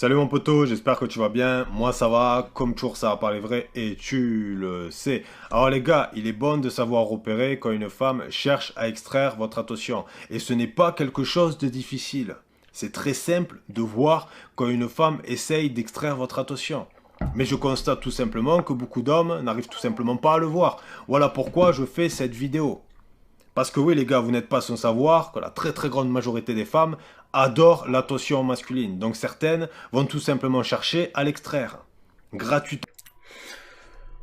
Salut mon poteau, j'espère que tu vas bien. Moi ça va, comme toujours ça va parler vrai et tu le sais. Alors les gars, il est bon de savoir repérer quand une femme cherche à extraire votre attention. Et ce n'est pas quelque chose de difficile. C'est très simple de voir quand une femme essaye d'extraire votre attention. Mais je constate tout simplement que beaucoup d'hommes n'arrivent tout simplement pas à le voir. Voilà pourquoi je fais cette vidéo. Parce que oui, les gars, vous n'êtes pas sans savoir que la très très grande majorité des femmes adorent l'attention masculine. Donc certaines vont tout simplement chercher à l'extraire. Gratuitement.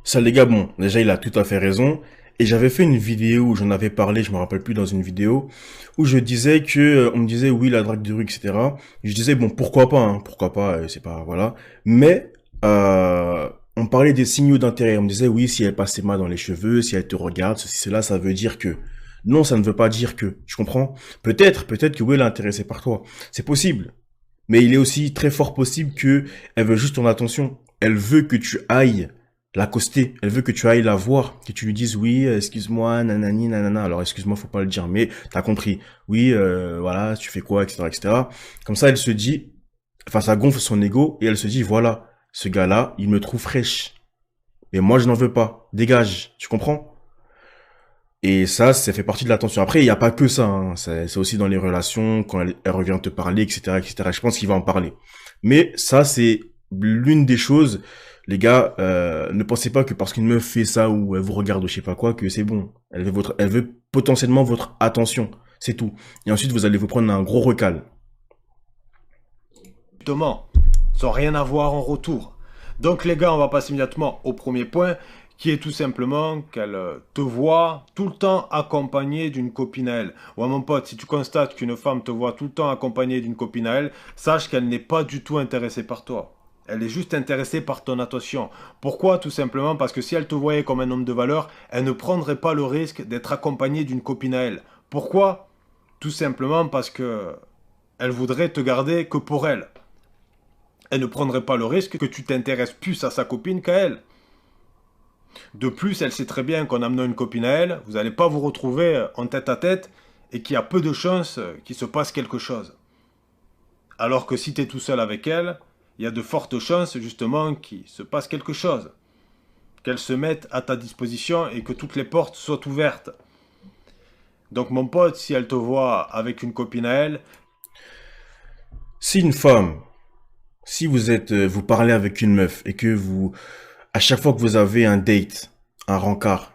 Ça les gars, bon, déjà il a tout à fait raison. Et j'avais fait une vidéo où j'en avais parlé, je me rappelle plus dans une vidéo, où je disais que, on me disait oui la drague de rue, etc. Et je disais bon pourquoi pas, hein, pourquoi pas, c'est pas voilà. Mais on parlait des signaux d'intérêt. On me disait oui si elle passe ses mains dans les cheveux, si elle te regarde, ceci cela, ça veut dire que. Non, ça ne veut pas dire que. Tu comprends? Peut-être que oui elle est intéressée par toi. C'est possible. Mais il est aussi très fort possible que elle veut juste ton attention. Elle veut que tu ailles l'accoster. Elle veut que tu ailles la voir, que tu lui dises oui, excuse-moi, nanani, nanana. Alors excuse-moi, faut pas le dire, mais t'as compris. Oui, voilà, tu fais quoi, etc., etc. Comme ça, elle se dit, enfin, ça gonfle son ego et elle se dit voilà, ce gars-là, il me trouve fraîche. Mais moi, je n'en veux pas. Dégage. Tu comprends? Et ça fait partie de l'attention. Après, il n'y a pas que ça, hein. C'est aussi dans les relations, quand elle revient te parler, etc., etc. Je pense qu'il va en parler. Mais ça, c'est l'une des choses. Les gars, ne pensez pas que parce qu'une meuf fait ça ou elle vous regarde ou je sais pas quoi, que c'est bon. Elle veut potentiellement votre attention. C'est tout. Et ensuite, vous allez vous prendre un gros recal. Sans rien avoir en retour. Donc les gars, on va passer immédiatement au premier point, qui est tout simplement qu'elle te voit tout le temps accompagnée d'une copine à elle. Ouais mon pote, si tu constates qu'une femme te voit tout le temps accompagnée d'une copine à elle, sache qu'elle n'est pas du tout intéressée par toi. Elle est juste intéressée par ton attention. Pourquoi? Tout simplement parce que si elle te voyait comme un homme de valeur, elle ne prendrait pas le risque d'être accompagnée d'une copine à elle. Pourquoi? Tout simplement parce que elle voudrait te garder que pour elle. Elle ne prendrait pas le risque que tu t'intéresses plus à sa copine qu'à elle. De plus, elle sait très bien qu'en amenant une copine à elle, vous n'allez pas vous retrouver en tête à tête et qu'il y a peu de chances qu'il se passe quelque chose. Alors que si tu es tout seul avec elle, il y a de fortes chances justement qu'il se passe quelque chose. Qu'elle se mette à ta disposition et que toutes les portes soient ouvertes. Donc mon pote, si elle te voit avec une copine à elle, Si une femme, si vous êtes, vous parlez avec une meuf et que vous, à chaque fois que vous avez un date, un rencard,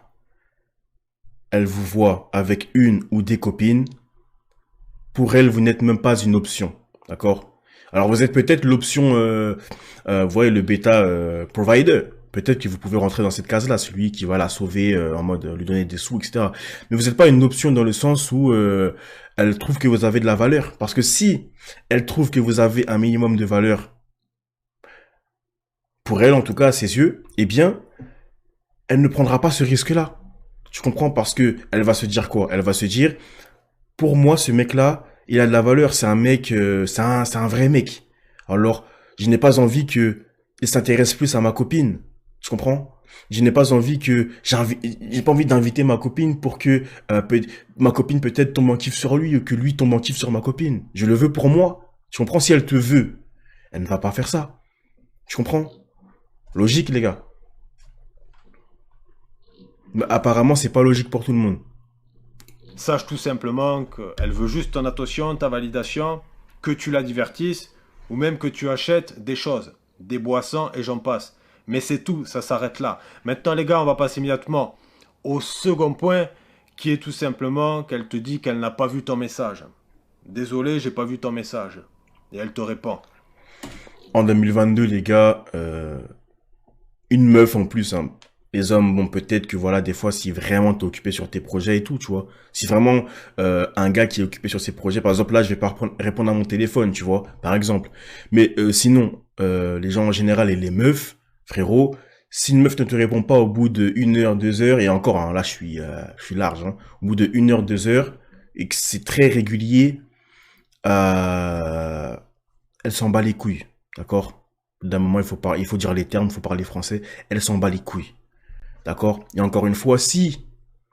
elle vous voit avec une ou des copines, pour elle, vous n'êtes même pas une option. D'accord? Alors, vous êtes peut-être l'option, vous voyez, le bêta provider. Peut-être que vous pouvez rentrer dans cette case-là, celui qui va la sauver en mode lui donner des sous, etc. Mais vous n'êtes pas une option dans le sens où elle trouve que vous avez de la valeur. Parce que si elle trouve que vous avez un minimum de valeur, pour elle en tout cas à ses yeux, eh bien, elle ne prendra pas ce risque-là. Tu comprends? Parce que elle va se dire quoi? Elle va se dire, pour moi, ce mec-là, il a de la valeur. C'est un mec, c'est un vrai mec. Alors, je n'ai pas envie que il s'intéresse plus à ma copine. Tu comprends? Je n'ai pas envie que j'ai pas envie d'inviter ma copine pour que ma copine peut-être tombe en kiff sur lui ou que lui tombe en kiff sur ma copine. Je le veux pour moi. Tu comprends? Si elle te veut, elle ne va pas faire ça. Tu comprends? Logique, les gars. Mais apparemment, c'est pas logique pour tout le monde. sache tout simplement qu'elle veut juste ton attention, ta validation, que tu la divertisses, ou même que tu achètes des choses, des boissons et j'en passe. Mais c'est tout, ça s'arrête là. Maintenant les gars, on va passer immédiatement au second point, qui est tout simplement qu'elle te dit qu'elle n'a pas vu ton message. Désolé, j'ai pas vu ton message. Et elle te répond. En 2022, les gars, une meuf en plus, hein. Les hommes, bon, peut-être que voilà, des fois, si vraiment t'es occupé sur tes projets et tout, tu vois. Si vraiment un gars qui est occupé sur ses projets, par exemple, là, je vais pas répondre à mon téléphone, tu vois, par exemple. Mais sinon, les gens en général et les meufs, frérot, si une meuf ne te répond pas au bout de 1 heure, 2 heures, et encore, hein, là, je suis large, hein, au bout de 1 heure, 2 heures, et que c'est très régulier, euh, elle s'en bat les couilles, d'accord? D'un moment, il faut dire les termes, il faut parler français. Elle s'en bat les couilles. D'accord? Et encore une fois,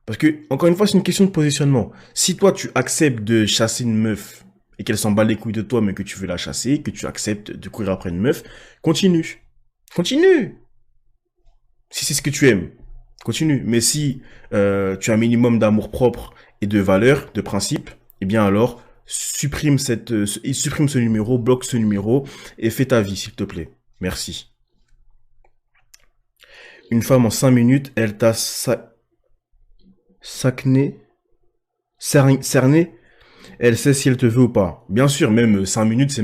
parce que, encore une fois, c'est une question de positionnement. Si toi, tu acceptes de chasser une meuf et qu'elle s'en bat les couilles de toi, mais que tu veux la chasser, que tu acceptes de courir après une meuf, continue. Continue. Si c'est ce que tu aimes, continue. Mais si tu as un minimum d'amour-propre et de valeur, de principe, eh bien alors, supprime ce numéro, bloque ce numéro et fais ta vie, s'il te plaît. Merci. Une femme en 5 minutes, elle t'a sacné, cerné, elle sait si elle te veut ou pas. Bien sûr, même 5 minutes,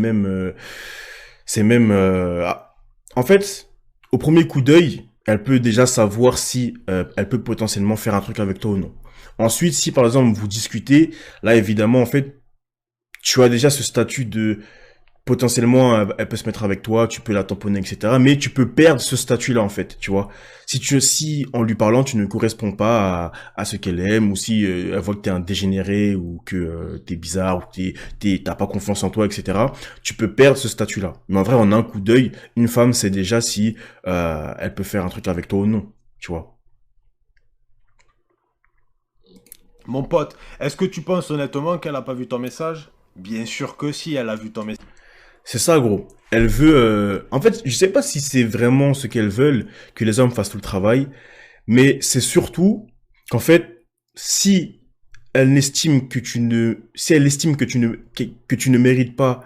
en fait, au premier coup d'œil, elle peut déjà savoir si elle peut potentiellement faire un truc avec toi ou non. Ensuite, si par exemple vous discutez, là évidemment, en fait, tu as déjà ce statut de potentiellement elle peut se mettre avec toi, tu peux la tamponner, etc. Mais tu peux perdre ce statut-là en fait, tu vois. Si en lui parlant tu ne corresponds pas à ce qu'elle aime, ou si elle voit que t'es un dégénéré ou que t'es bizarre ou que t'as pas confiance en toi, etc. Tu peux perdre ce statut-là. Mais en vrai, en un coup d'œil, une femme sait déjà si elle peut faire un truc avec toi ou non, tu vois. Mon pote, est-ce que tu penses honnêtement qu'elle a pas vu ton message? Bien sûr que si, elle a vu ton message. C'est ça, gros. Elle veut. En fait, je sais pas si c'est vraiment ce qu'elles veulent, que les hommes fassent tout le travail. Mais c'est surtout qu'en fait, si si elle estime que tu ne mérites pas,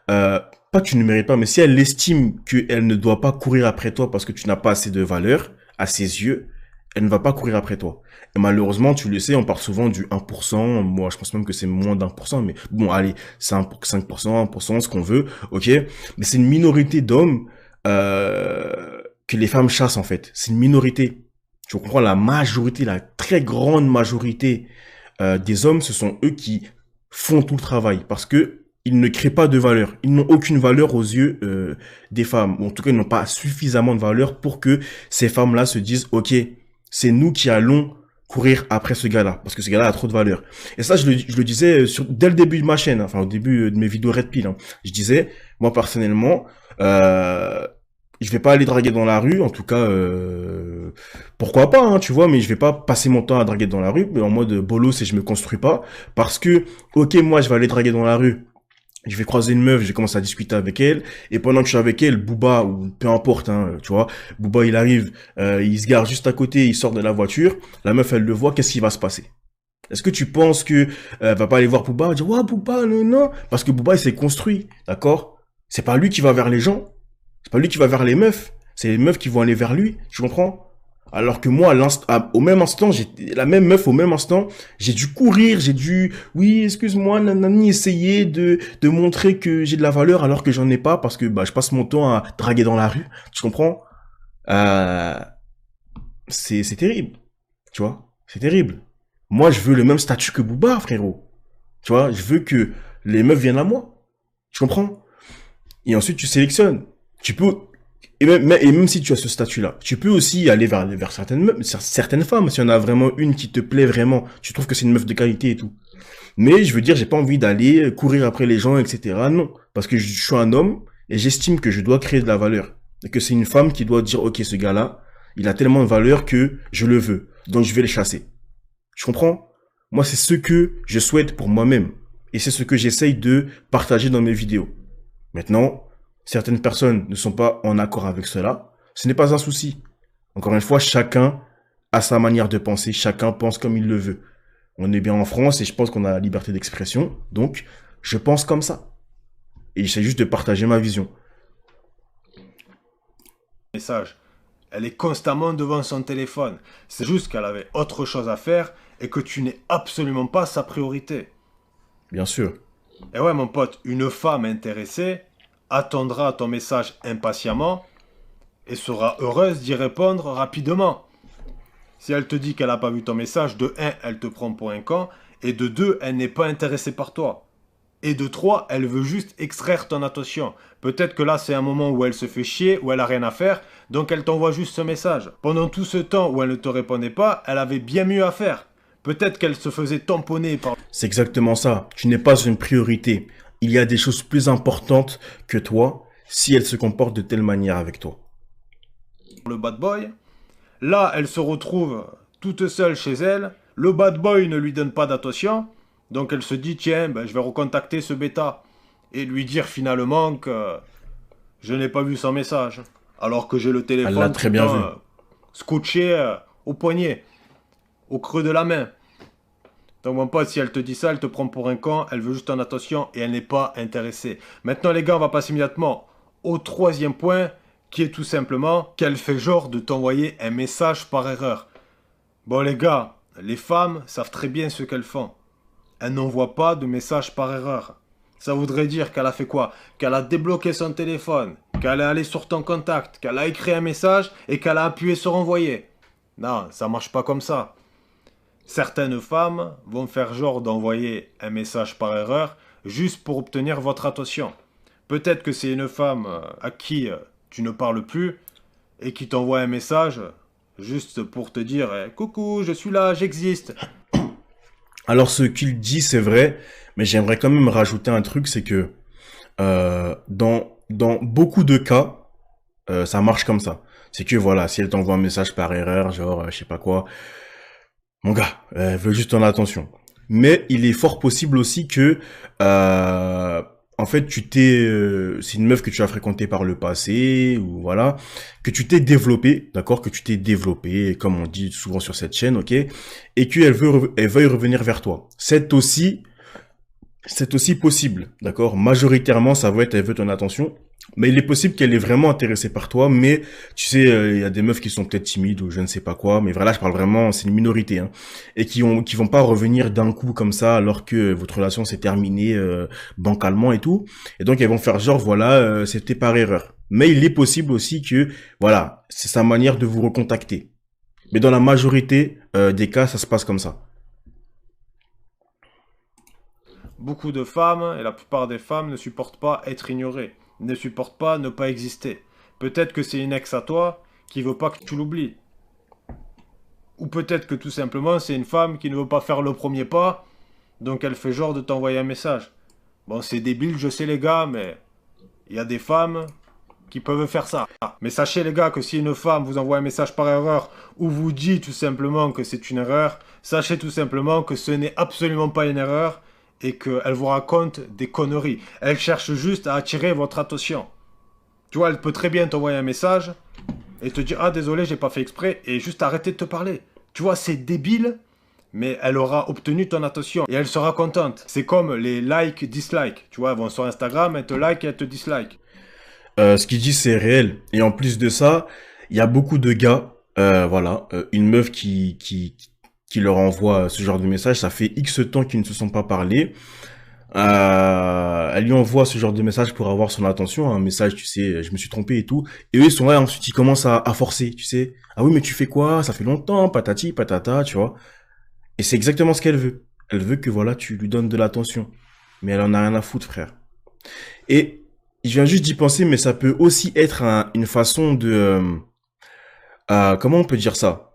pas que tu ne mérites pas, mais si elle estime qu'elle ne doit pas courir après toi parce que tu n'as pas assez de valeur à ses yeux, elle ne va pas courir après toi. Et malheureusement, tu le sais, on parle souvent du 1%. Moi, je pense même que c'est moins d'1%, mais bon, allez, c'est 5%, 1%, ce qu'on veut, ok? Mais c'est une minorité d'hommes, que les femmes chassent, en fait. C'est une minorité. Tu comprends, la majorité, la très grande majorité des hommes, ce sont eux qui font tout le travail parce que ils ne créent pas de valeur. Ils n'ont aucune valeur aux yeux des femmes, ou en tout cas, ils n'ont pas suffisamment de valeur pour que ces femmes-là se disent, ok, c'est nous qui allons courir après ce gars-là, parce que ce gars-là a trop de valeur. Et ça, je le disais dès le début de ma chaîne, hein, enfin au début de mes vidéos Red Pill. Hein. Je disais, moi personnellement, je vais pas aller draguer dans la rue, en tout cas, pourquoi pas, hein, tu vois, mais je vais pas passer mon temps à draguer dans la rue, mais en mode bolos et je me construis pas, parce que, ok, moi je vais aller draguer dans la rue, je vais croiser une meuf, je vais commencer à discuter avec elle, et pendant que je suis avec elle, Booba, ou peu importe, hein, tu vois, Booba il arrive, il se gare juste à côté, il sort de la voiture, la meuf elle le voit, qu'est-ce qui va se passer? Est-ce que tu penses que va pas aller voir Booba, dire ouais Booba, non, non, parce que Booba il s'est construit, d'accord? C'est pas lui qui va vers les gens, c'est pas lui qui va vers les meufs, c'est les meufs qui vont aller vers lui, tu comprends? Alors que moi, au même instant, la même meuf au même instant, j'ai dû courir, oui, excuse-moi, nanani, essayer de montrer que j'ai de la valeur alors que j'en ai pas parce que, bah, je passe mon temps à draguer dans la rue. Tu comprends? Euh, c'est terrible. Tu vois? C'est terrible. Moi, je veux le même statut que Booba, frérot. Tu vois? Je veux que les meufs viennent à moi. Tu comprends? Et ensuite, tu sélectionnes. Tu peux et même si tu as ce statut-là, tu peux aussi aller vers certaines femmes, s'il y en a vraiment une qui te plaît vraiment, tu trouves que c'est une meuf de qualité et tout. Mais je veux dire, j'ai pas envie d'aller courir après les gens, etc. Non. Parce que je suis un homme et j'estime que je dois créer de la valeur. Et que c'est une femme qui doit dire, ok, ce gars-là, il a tellement de valeur que je le veux. Donc je vais le chasser. Tu comprends? Moi, c'est ce que je souhaite pour moi-même. Et c'est ce que j'essaye de partager dans mes vidéos. Maintenant, certaines personnes ne sont pas en accord avec cela. Ce n'est pas un souci. Encore une fois, chacun a sa manière de penser. Chacun pense comme il le veut. On est bien en France et je pense qu'on a la liberté d'expression. Donc, je pense comme ça. Et j'essaie juste de partager ma vision. Message. Elle est constamment devant son téléphone. C'est juste qu'elle avait autre chose à faire et que tu n'es absolument pas sa priorité. Bien sûr. Et ouais, mon pote, une femme intéressée attendra ton message impatiemment et sera heureuse d'y répondre rapidement. Si elle te dit qu'elle n'a pas vu ton message, de 1, elle te prend pour un con, et de 2, elle n'est pas intéressée par toi. Et de 3, elle veut juste extraire ton attention. Peut-être que là, c'est un moment où elle se fait chier, où elle a rien à faire, donc elle t'envoie juste ce message. Pendant tout ce temps où elle ne te répondait pas, elle avait bien mieux à faire. Peut-être qu'elle se faisait tamponner par... C'est exactement ça. Tu n'es pas une priorité. Il y a des choses plus importantes que toi si elle se comporte de telle manière avec toi. Le bad boy. Là, elle se retrouve toute seule chez elle. Le bad boy ne lui donne pas d'attention. Donc elle se dit, tiens, ben, je vais recontacter ce bêta et lui dire finalement que je n'ai pas vu son message. Alors que j'ai le Elle l'a téléphone tout très le bien temps vu. scotché au poignet, au creux de la main. Donc mon pote, si elle te dit ça, elle te prend pour un con, elle veut juste ton attention et elle n'est pas intéressée. Maintenant les gars, on va passer immédiatement au troisième point, qui est tout simplement qu'elle fait genre de t'envoyer un message par erreur. Bon les gars, les femmes savent très bien ce qu'elles font. Elles n'envoient pas de message par erreur. Ça voudrait dire qu'elle a fait quoi? Qu'elle a débloqué son téléphone, qu'elle est allée sur ton contact, qu'elle a écrit un message et qu'elle a appuyé sur envoyer. Non, ça marche pas comme ça. Certaines femmes vont faire genre d'envoyer un message par erreur juste pour obtenir votre attention. Peut-être que c'est une femme à qui tu ne parles plus et qui t'envoie un message juste pour te dire coucou, je suis là, j'existe. Alors ce qu'il dit, c'est vrai, mais j'aimerais quand même rajouter un truc, c'est que dans beaucoup de cas, ça marche comme ça. C'est que voilà, si elle t'envoie un message par erreur, genre je sais pas quoi, mon gars, elle veut juste ton attention. Mais il est fort possible aussi que, en fait, c'est une meuf que tu as fréquentée par le passé, ou voilà, que tu t'es développé, d'accord, que tu t'es développé, comme on dit souvent sur cette chaîne, ok, et elle veuille revenir vers toi. C'est aussi possible, d'accord. Majoritairement, ça va être, elle veut ton attention. Mais il est possible qu'elle est vraiment intéressée par toi, mais tu sais, il y a des meufs qui sont peut-être timides ou je ne sais pas quoi, mais voilà, je parle vraiment, c'est une minorité, hein, et qui vont pas revenir d'un coup comme ça alors que votre relation s'est terminée bancalement et tout, et donc elles vont faire genre voilà, c'était par erreur. Mais il est possible aussi que voilà, c'est sa manière de vous recontacter. Mais dans la majorité des cas, ça se passe comme ça. Beaucoup de femmes, et la plupart des femmes, ne supportent pas être ignorées, ne supportent pas ne pas exister. Peut-être que c'est une ex à toi qui veut pas que tu l'oublies. Ou peut-être que tout simplement c'est une femme qui ne veut pas faire le premier pas, donc elle fait genre de t'envoyer un message. Bon, c'est débile, je sais les gars, mais il y a des femmes qui peuvent faire ça. Mais sachez les gars que si une femme vous envoie un message par erreur ou vous dit tout simplement que c'est une erreur, sachez tout simplement que ce n'est absolument pas une erreur et qu'elle vous raconte des conneries. Elle cherche juste à attirer votre attention. Tu vois, elle peut très bien t'envoyer un message et te dire ah désolé, j'ai pas fait exprès et juste arrêter de te parler. Tu vois, c'est débile, mais elle aura obtenu ton attention et elle sera contente. C'est comme les like, dislike. Tu vois, elles vont sur Instagram, elles te like et elles te dislike. Ce qu'il dit, c'est réel. Et en plus de ça, il y a beaucoup de gars, voilà, une meuf qui leur envoie ce genre de message, ça fait X temps qu'ils ne se sont pas parlé. Elle lui envoie ce genre de message pour avoir son attention, un message, tu sais, je me suis trompé et tout. Et eux, ils sont là, ensuite, ils commencent à forcer, tu sais. Ah oui, mais tu fais quoi? Ça fait longtemps, patati, patata, tu vois. Et c'est exactement ce qu'elle veut. Elle veut que, voilà, tu lui donnes de l'attention. Mais elle en a rien à foutre, frère. Et je viens juste d'y penser, mais ça peut aussi être une façon comment on peut dire ça?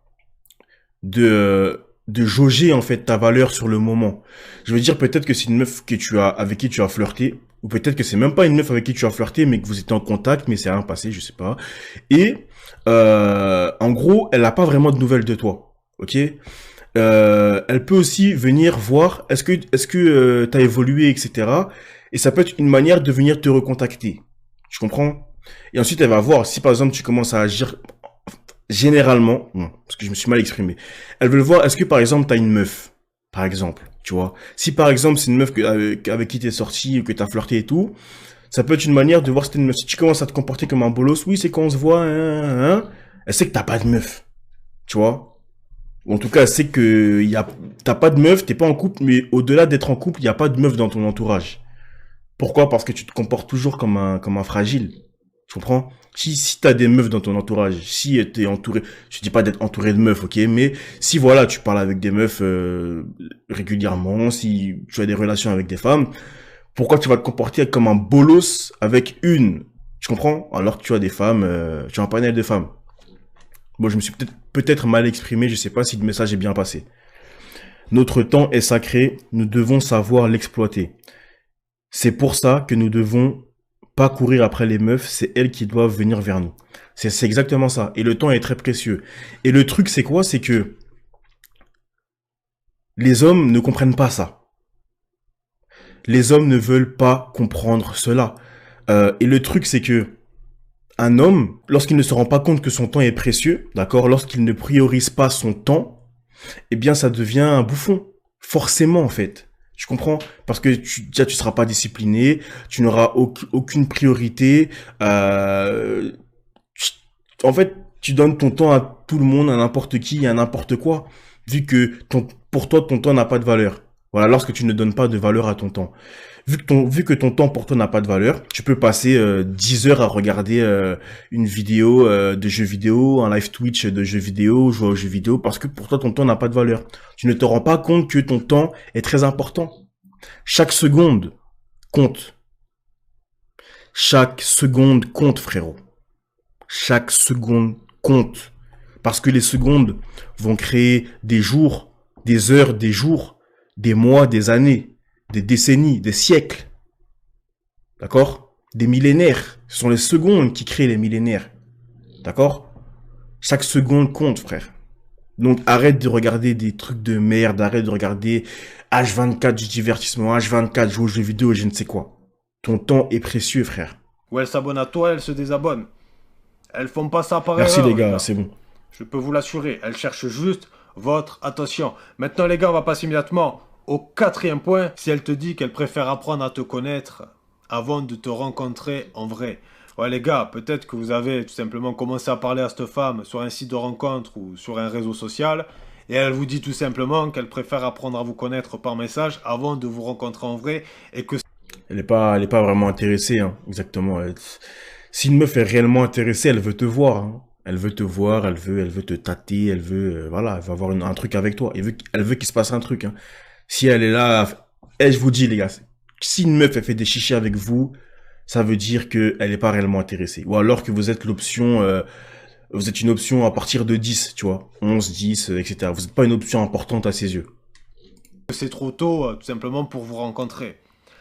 De jauger, en fait, ta valeur sur le moment. Je veux dire, peut-être que c'est une meuf avec qui tu as flirté, ou peut-être que c'est même pas une meuf avec qui tu as flirté, mais que vous étiez en contact, mais c'est rien passé, je sais pas. Et, en gros, elle n'a pas vraiment de nouvelles de toi. Ok? Elle peut aussi venir voir, est-ce que t'as évolué, etc. Et ça peut être une manière de venir te recontacter. Tu comprends? Et ensuite, elle va voir si par exemple tu commences à agir généralement, non, parce que je me suis mal exprimé. Elle veut le voir, est-ce que par exemple t'as une meuf, par exemple, tu vois? Si par exemple c'est une meuf avec qui t'es sorti ou que t'as flirté et tout, ça peut être une manière de voir si t'es une meuf. Si tu commences à te comporter comme un bolos, oui, c'est quand on se voit, elle sait que t'as pas de meuf, tu vois? Ou en tout cas, c'est que t'as pas de meuf, t'es pas en couple, mais au-delà d'être en couple, il y a pas de meuf dans ton entourage. Pourquoi? Parce que tu te comportes toujours comme un fragile. Tu comprends? Si t'as des meufs dans ton entourage, si t'es entouré, je dis pas d'être entouré de meufs, ok, mais si voilà, tu parles avec des meufs régulièrement, si tu as des relations avec des femmes, pourquoi tu vas te comporter comme un bolos avec une? Tu comprends? Alors que tu as des femmes, tu as un panel de femmes. Bon, je me suis peut-être mal exprimé, je sais pas si le message est bien passé. Notre temps est sacré, nous devons savoir l'exploiter. C'est pour ça que nous devons pas courir après les meufs, c'est elles qui doivent venir vers nous. C'est exactement ça. Et le temps est très précieux. Et le truc, c'est quoi? C'est que les hommes ne comprennent pas ça. Les hommes ne veulent pas comprendre cela. Et le truc, c'est que un homme, lorsqu'il ne se rend pas compte que son temps est précieux, d'accord, lorsqu'il ne priorise pas son temps, eh bien, ça devient un bouffon. Forcément, en fait. Tu comprends? Parce que déjà, tu seras pas discipliné, tu n'auras aucune priorité. En fait, tu donnes ton temps à tout le monde, à n'importe qui, à n'importe quoi, vu que pour toi, ton temps n'a pas de valeur. Voilà, lorsque tu ne donnes pas de valeur à ton temps. Vu que ton temps pour toi n'a pas de valeur, tu peux passer 10 heures à regarder une vidéo de jeux vidéo, un live Twitch de jeux vidéo, jouer aux jeux vidéo, parce que pour toi, ton temps n'a pas de valeur. Tu ne te rends pas compte que ton temps est très important. Chaque seconde compte. Chaque seconde compte, frérot. Chaque seconde compte. Parce que les secondes vont créer des jours, des heures, des jours, des mois, des années, des décennies, des siècles. D'accord? Des millénaires. Ce sont les secondes qui créent les millénaires. D'accord? Chaque seconde compte, frère. Donc arrête de regarder des trucs de merde, arrête de regarder H24 du divertissement, H24 jouer aux jeux vidéo et je ne sais quoi. Ton temps est précieux, frère. Ou elles s'abonnent à toi, elles se désabonnent. Elles font pas ça par Merci erreur, les gars, c'est bon. Je peux vous l'assurer, elles cherchent juste votre attention. Maintenant les gars, on va passer immédiatement au quatrième point. Si elle te dit qu'elle préfère apprendre à te connaître avant de te rencontrer en vrai. Ouais les gars, peut-être que vous avez tout simplement commencé à parler à cette femme sur un site de rencontre ou sur un réseau social. Et elle vous dit tout simplement qu'elle préfère apprendre à vous connaître par message avant de vous rencontrer en vrai. Et que Elle est pas vraiment intéressée, hein, exactement. Si une meuf est réellement intéressée, elle veut te voir, hein. Elle veut te voir, elle veut te tâter, elle veut, voilà, elle veut avoir un truc avec toi. Elle veut qu'il se passe un truc, hein. Si elle est là, je vous dis, les gars, si une meuf, elle fait des chichis avec vous, ça veut dire que elle est pas réellement intéressée. Ou alors que vous êtes vous êtes une option à partir de 10, tu vois. 11, 10, etc. Vous n'êtes pas une option importante à ses yeux. c'est trop tôt, tout simplement pour vous rencontrer.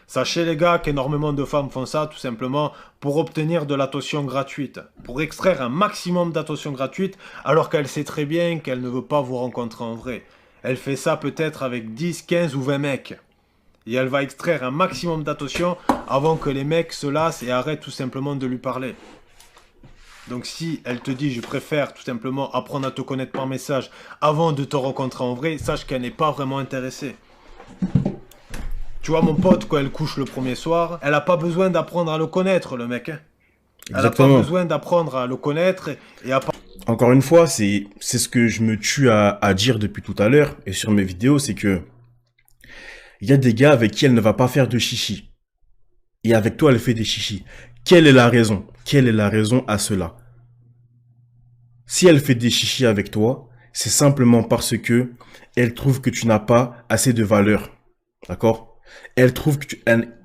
Sachez les gars qu'énormément de femmes font ça tout simplement pour obtenir de l'attention gratuite, pour extraire un maximum d'attention gratuite alors qu'elle sait très bien qu'elle ne veut pas vous rencontrer en vrai. Elle fait ça peut-être avec 10, 15 ou 20 mecs. Et elle va extraire un maximum d'attention avant que les mecs se lassent et arrêtent tout simplement de lui parler. Donc si elle te dit je préfère tout simplement apprendre à te connaître par message avant de te rencontrer en vrai, sache qu'elle n'est pas vraiment intéressée. Tu vois mon pote, quand elle couche le premier soir, elle n'a pas besoin d'apprendre à le connaître le mec. Elle n'a pas besoin d'apprendre à le connaître et à... Encore une fois, c'est ce que je me tue à dire depuis tout à l'heure et sur mes vidéos, c'est que il y a des gars avec qui elle ne va pas faire de chichi. Et avec toi, elle fait des chichis. Quelle est la raison? Quelle est la raison à cela? Si elle fait des chichis avec toi, c'est simplement parce que elle trouve que tu n'as pas assez de valeur. D'accord? Elle trouve que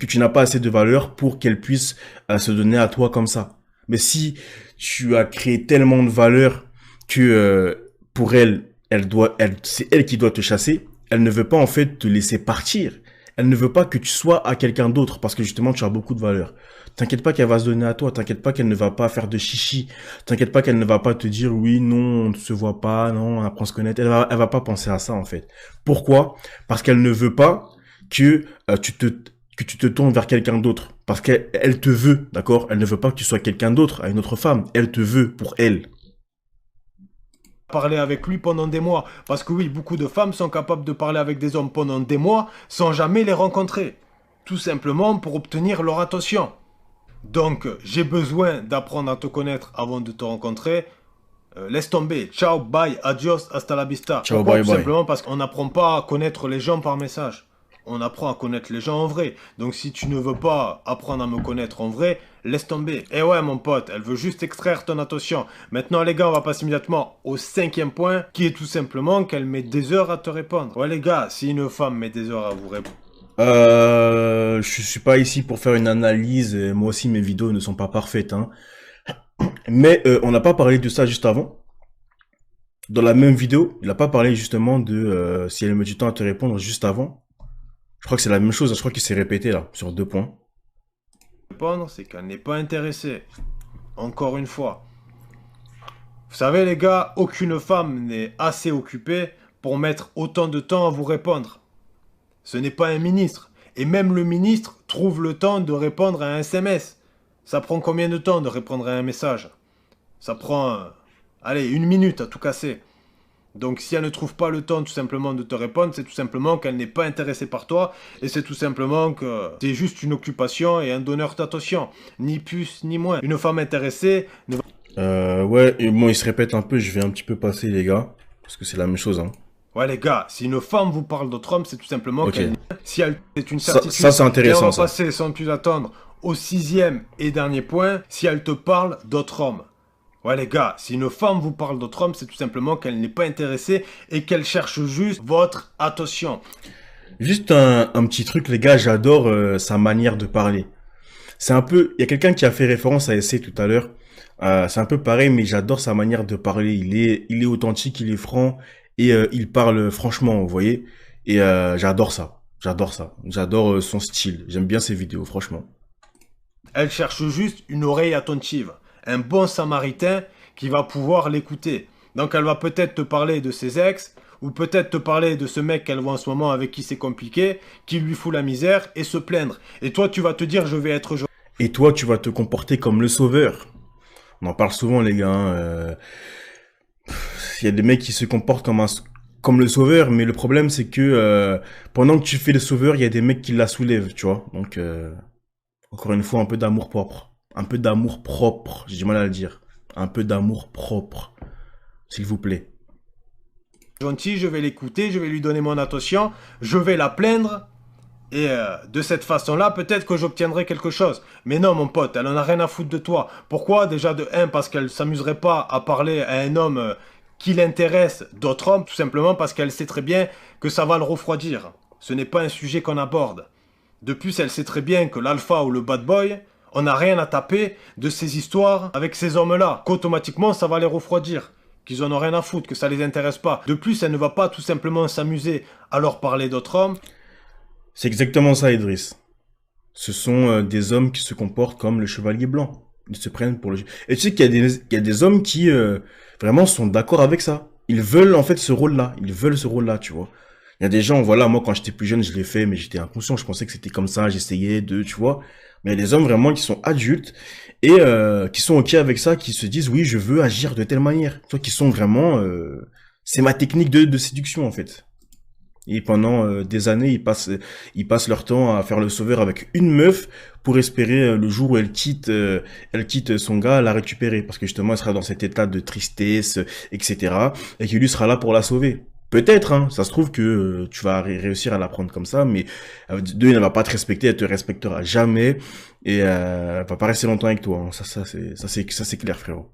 tu n'as pas assez de valeur pour qu'elle puisse se donner à toi comme ça. Mais si tu as créé tellement de valeur que pour elle, c'est elle qui doit te chasser, elle ne veut pas en fait te laisser partir. Elle ne veut pas que tu sois à quelqu'un d'autre parce que justement tu as beaucoup de valeur. T'inquiète pas qu'elle va se donner à toi. T'inquiète pas qu'elle ne va pas faire de chichi. T'inquiète pas qu'elle ne va pas te dire oui, non, on ne se voit pas, non, on apprend à se connaître. Elle va pas penser à ça en fait. Pourquoi? Parce qu'elle ne veut pas que tu te tournes vers quelqu'un d'autre. Parce qu'elle te veut, d'accord? Elle ne veut pas que tu sois quelqu'un d'autre, à une autre femme. Elle te veut pour elle. Parler avec lui pendant des mois. Parce que oui, beaucoup de femmes sont capables de parler avec des hommes pendant des mois sans jamais les rencontrer. Tout simplement pour obtenir leur attention. Donc, j'ai besoin d'apprendre à te connaître avant de te rencontrer. Laisse tomber. Ciao, bye, adios, hasta la vista. Ciao, Pourquoi? bye, Tout bye. simplement parce qu'on n'apprend pas à connaître les gens par message. On apprend à connaître les gens en vrai. Donc si tu ne veux pas apprendre à me connaître en vrai, laisse tomber. Eh ouais mon pote, elle veut juste extraire ton attention. Maintenant les gars, on va passer immédiatement au cinquième point, qui est tout simplement qu'elle met des heures à te répondre. Ouais les gars, si une femme met des heures à vous répondre... Je suis pas ici pour faire une analyse. Moi aussi, mes vidéos ne sont pas parfaites, hein. Mais on n'a pas parlé de ça juste avant. Dans la même vidéo, il n'a pas parlé justement de si elle met du temps à te répondre juste avant. Je crois que c'est la même chose. Je crois qu'il s'est répété là sur 2 points. Répondre, c'est qu'elle n'est pas intéressée. Encore une fois. Vous savez les gars, aucune femme n'est assez occupée pour mettre autant de temps à vous répondre. Ce n'est pas un ministre. Et même le ministre trouve le temps de répondre à un SMS. Ça prend combien de temps de répondre à un message? Ça prend, allez, 1 minute à tout casser. Donc si elle ne trouve pas le temps tout simplement de te répondre, c'est tout simplement qu'elle n'est pas intéressée par toi et c'est tout simplement que c'est juste une occupation et un donneur d'attention. Ni plus ni moins. Une femme intéressée ne va... Ouais, et bon, il se répète un peu, je vais un petit peu passer, les gars, parce que c'est la même chose, hein. Ouais les gars, si une femme vous parle d'autre homme, c'est tout simplement Ok. qu'elle... Si elle... C'est une certitude. Ça c'est Et on intéressant, va ça. passer sans plus attendre au 6e et dernier point, si elle te parle d'autre homme. Ouais les gars, si une femme vous parle d'autre homme, c'est tout simplement qu'elle n'est pas intéressée et qu'elle cherche juste votre attention. Juste un petit truc, les gars, j'adore sa manière de parler. C'est un peu, il y a quelqu'un qui a fait référence à Essay tout à l'heure. C'est un peu pareil, mais j'adore sa manière de parler. Il est authentique, il est franc et il parle franchement, vous voyez. Et j'adore ça, j'adore ça, j'adore son style. J'aime bien ses vidéos, franchement. Elle cherche juste une oreille attentive, un bon samaritain qui va pouvoir l'écouter. Donc elle va peut-être te parler de ses ex, ou peut-être te parler de ce mec qu'elle voit en ce moment avec qui c'est compliqué, qui lui fout la misère et se plaindre. Et toi tu vas te dire je vais être... Et toi, tu vas te comporter comme le sauveur. On en parle souvent, les gars, hein. Il y a des mecs qui se comportent comme le sauveur, mais le problème, c'est que pendant que tu fais le sauveur, il y a des mecs qui la soulèvent, tu vois. Donc, encore une fois, un peu d'amour propre. Un peu d'amour propre, j'ai du mal à le dire. Un peu d'amour propre, s'il vous plaît. Gentil, je vais l'écouter, je vais lui donner mon attention, je vais la plaindre, et de cette façon-là, peut-être que j'obtiendrai quelque chose. Mais non, mon pote, elle en a rien à foutre de toi. Pourquoi? Déjà, de un, parce qu'elle s'amuserait pas à parler à un homme qui l'intéresse d'autres hommes, tout simplement parce qu'elle sait très bien que ça va le refroidir. Ce n'est pas un sujet qu'on aborde. De plus, elle sait très bien que l'alpha ou le bad boy, on n'a rien à taper de ces histoires avec ces hommes-là, qu'automatiquement ça va les refroidir, qu'ils en ont rien à foutre, que ça les intéresse pas. De plus, elle ne va pas tout simplement s'amuser à leur parler d'autres hommes. C'est exactement ça, Idriss. Ce sont des hommes qui se comportent comme le chevalier blanc. Ils se prennent pour le... Et tu sais qu'il y a des hommes qui vraiment sont d'accord avec ça. Ils veulent en fait ce rôle-là. Ils veulent ce rôle-là, tu vois. Il y a des gens, voilà, moi quand j'étais plus jeune, je l'ai fait, mais j'étais inconscient. Je pensais que c'était comme ça, j'essayais de, tu vois. Mais il y a des hommes vraiment qui sont adultes et qui sont ok avec ça, qui se disent oui, je veux agir de telle manière. Toi, qui sont vraiment... c'est ma technique de séduction en fait. Et pendant des années, ils passent leur temps à faire le sauveur avec une meuf pour espérer le jour où elle quitte son gars, à la récupérer. Parce que justement, elle sera dans cet état de tristesse, etc. Et qu'il lui sera là pour la sauver. Peut-être, hein, ça se trouve que tu vas réussir à la prendre comme ça, mais deux, elle ne va pas te respecter, elle te respectera jamais. Et elle va pas rester longtemps avec toi. Hein. Ça c'est clair, frérot.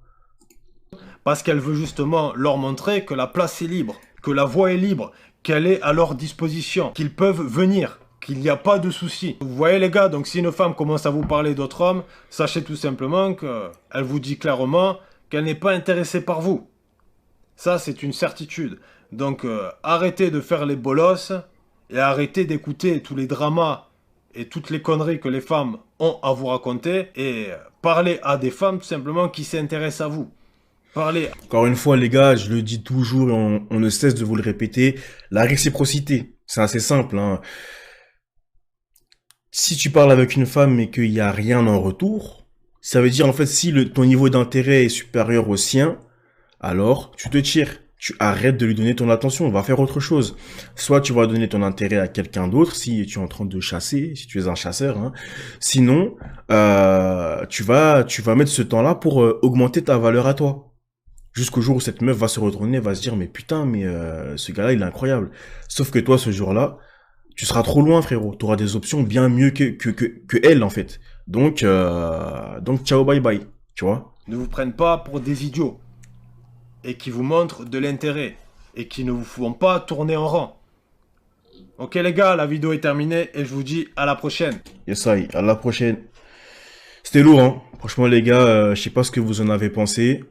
Parce qu'elle veut justement leur montrer que la place est libre, que la voie est libre, qu'elle est à leur disposition, qu'ils peuvent venir, qu'il n'y a pas de souci. Vous voyez les gars, donc si une femme commence à vous parler d'autres hommes, sachez tout simplement qu'elle vous dit clairement qu'elle n'est pas intéressée par vous. Ça, c'est une certitude. Donc arrêtez de faire les bolosses et arrêtez d'écouter tous les dramas et toutes les conneries que les femmes ont à vous raconter et parlez à des femmes tout simplement qui s'intéressent à vous. Parlez. Encore une fois, les gars, je le dis toujours et on ne cesse de vous le répéter, la réciprocité, c'est assez simple, hein. Si tu parles avec une femme et qu'il n'y a rien en retour, ça veut dire en fait si ton niveau d'intérêt est supérieur au sien, alors tu te tires. Tu arrêtes de lui donner ton attention, on va faire autre chose. Soit tu vas donner ton intérêt à quelqu'un d'autre si tu es en train de chasser, si tu es un chasseur, hein. Sinon, tu vas mettre ce temps-là pour augmenter ta valeur à toi. Jusqu'au jour où cette meuf va se retourner, va se dire mais putain, mais ce gars-là il est incroyable. Sauf que toi ce jour-là, tu seras trop loin, frérot. Tu auras des options bien mieux que elle en fait. Donc ciao bye bye, tu vois. Ne vous prennent pas pour des idiots et qui vous montrent de l'intérêt et qui ne vous font pas tourner en rond. Ok les gars, la vidéo est terminée et je vous dis à la prochaine. Yes, à la prochaine. C'était lourd, hein. Franchement les gars, je sais pas ce que vous en avez pensé.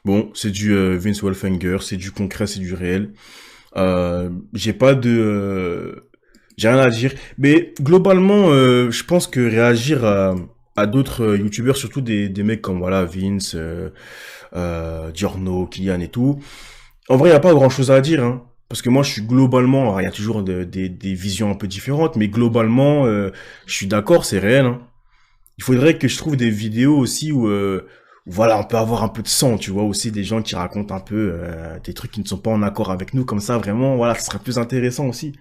Bon, c'est du Vince Wolfinger, c'est du concret, c'est du réel. J'ai rien à dire. Mais globalement, je pense que réagir à d'autres youtubeurs, surtout des mecs comme voilà Vince, Giorno, Kylian et tout, en vrai, il n'y a pas grand chose à dire, hein. Parce que moi, je suis globalement, alors, il y a toujours des visions un peu différentes, mais globalement, je suis d'accord, c'est réel, hein. Il faudrait que je trouve des vidéos aussi où, voilà, on peut avoir un peu de sang, tu vois, aussi des gens qui racontent un peu des trucs qui ne sont pas en accord avec nous, comme ça, vraiment, voilà, ce serait plus intéressant aussi.